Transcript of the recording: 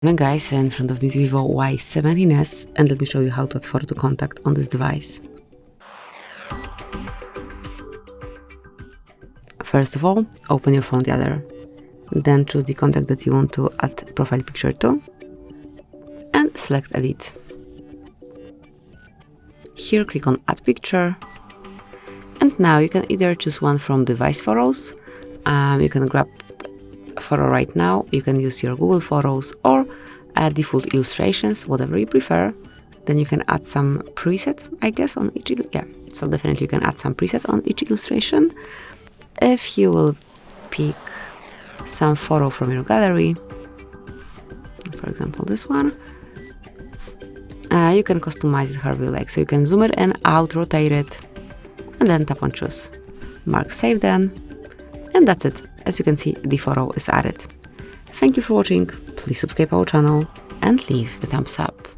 Hi guys, in front of me is VIVO Y17S, and let me show you how to add photo to contact on this device. First of all, open your phone together. Then choose the contact that you want to add profile picture to and select edit. Here click on add picture, and now you can either choose one from device photos. You can grab a photo right now, you can use your Google Photos or default illustrations, whatever you prefer. Then you can add some preset, I guess, on each, so definitely you can add some preset on each illustration. If you will pick some photo from your gallery, for example this one, you can customize it however you like. So you can zoom it in, out, rotate it, and then tap on choose. Mark save then, and that's it. As you can see, the photo is added. Thank you for watching. Please subscribe our channel and leave the thumbs up.